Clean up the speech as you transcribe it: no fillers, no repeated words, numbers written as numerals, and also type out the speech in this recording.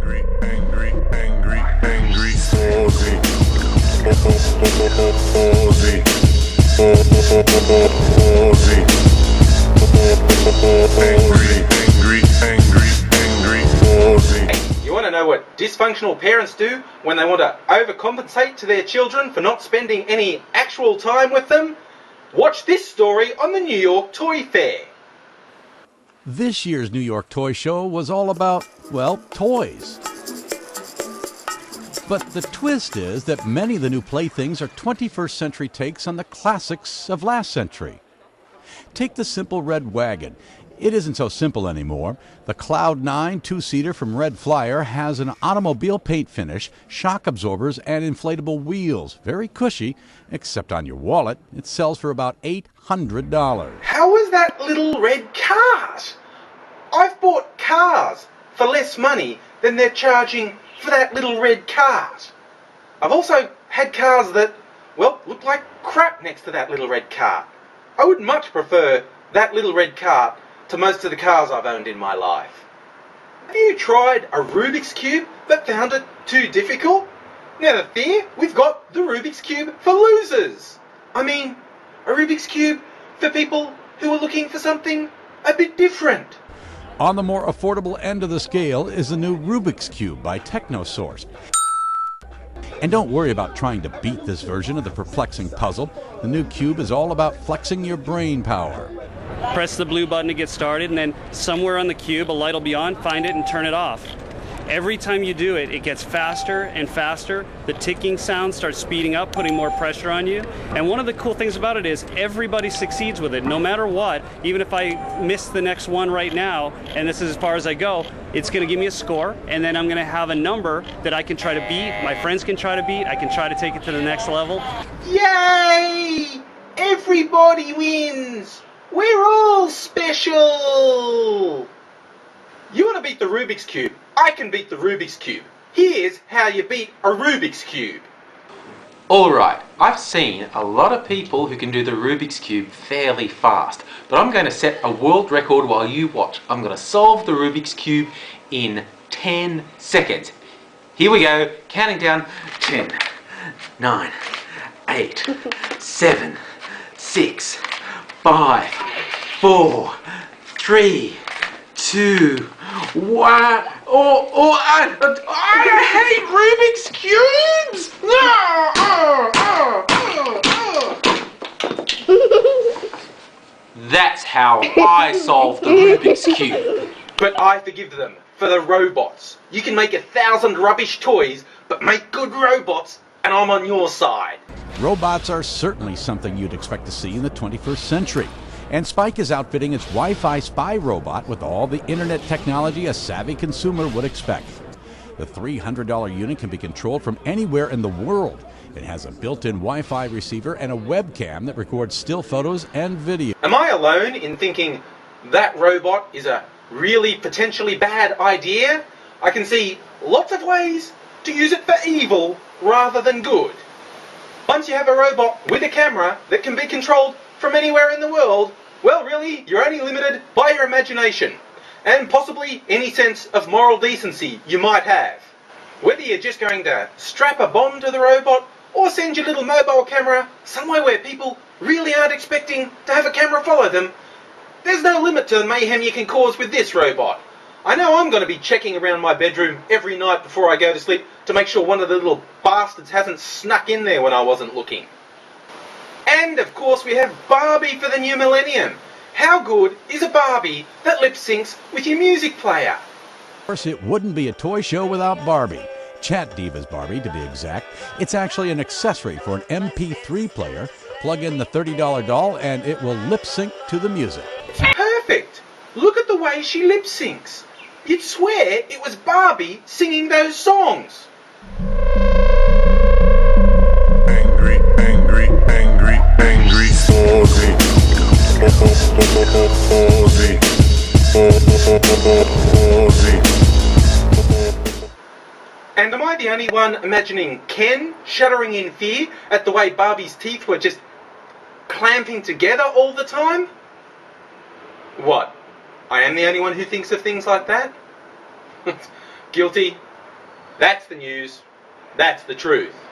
Angry, angry, angry, angry Ozzy. Ozzy. Ozzy. Angry, angry, angry, angry Ozzy. Hey, you want to know what dysfunctional parents do when they want to overcompensate to their children for not spending any actual time with them? Watch this story on the New York Toy Fair. This year's New York Toy Show was all about, well, toys. But the twist is that many of the new playthings are 21st century takes on the classics of last century. Take the simple red wagon. It isn't so simple anymore. The Cloud 9 two-seater from Red Flyer has an automobile paint finish, shock absorbers, and inflatable wheels. Very cushy, except on your wallet. It sells for about $800. How is that little red cart? I've bought cars for less money than they're charging for that little red cart. I've also had cars that, well, look like crap next to that little red cart. I would much prefer that little red cart to most of the cars I've owned in my life. Have you tried a Rubik's Cube but found it too difficult? Never fear, we've got the Rubik's Cube for losers. I mean, a Rubik's Cube for people who are looking for something a bit different. On the more affordable end of the scale is the new Rubik's Cube by Technosource. And don't worry about trying to beat this version of the perplexing puzzle. The new cube is all about flexing your brain power. Press the blue button to get started, and then somewhere on the cube a light will be on, find it and turn it off. Every time you do it, it gets faster and faster. The ticking sound starts speeding up, putting more pressure on you. And one of the cool things about it is everybody succeeds with it, no matter what. Even if I miss the next one right now, and this is as far as I go, it's going to give me a score, and then I'm going to have a number that I can try to beat, my friends can try to beat, I can try to take it to the next level. Yay! Everybody wins! We're all special! You want to beat the Rubik's Cube? I can beat the Rubik's Cube. Here's how you beat a Rubik's Cube. Alright, I've seen a lot of people who can do the Rubik's Cube fairly fast, but I'm going to set a world record while you watch. I'm going to solve the Rubik's Cube in 10 seconds. Here we go, counting down 10, 9, 8, 7, 6, 5, 4, 3, 2, 1. I hate Rubik's Cubes! That's how I solve the Rubik's Cube. But I forgive them for the robots. You can make 1,000 rubbish toys, but make good robots, and I'm on your side. Robots are certainly something you'd expect to see in the 21st century. And Spike is outfitting its Wi-Fi spy robot with all the internet technology a savvy consumer would expect. The $300 unit can be controlled from anywhere in the world. It has a built-in Wi-Fi receiver and a webcam that records still photos and video. Am I alone in thinking that robot is a really potentially bad idea? I can see lots of ways to use it for evil rather than good. Once you have a robot with a camera that can be controlled from anywhere in the world, well, really, you're only limited by your imagination and possibly any sense of moral decency you might have. Whether you're just going to strap a bomb to the robot or send your little mobile camera somewhere where people really aren't expecting to have a camera follow them, there's no limit to the mayhem you can cause with this robot. I know I'm going to be checking around my bedroom every night before I go to sleep to make sure one of the little bastards hasn't snuck in there when I wasn't looking. And, of course, we have Barbie for the new millennium. How good is a Barbie that lip syncs with your music player? Of course, it wouldn't be a toy show without Barbie. Chat Divas Barbie, to be exact. It's actually an accessory for an MP3 player. Plug in the $30 doll and it will lip sync to the music. Perfect! Look at the way she lip syncs. You'd swear it was Barbie singing those songs. Angry, angry, angry, angry Ozzy. Ozzy. Ozzy. And am I the only one imagining Ken shuddering in fear at the way Barbie's teeth were just clamping together all the time? What? I am the only one who thinks of things like that? Guilty That's the news. That's the truth.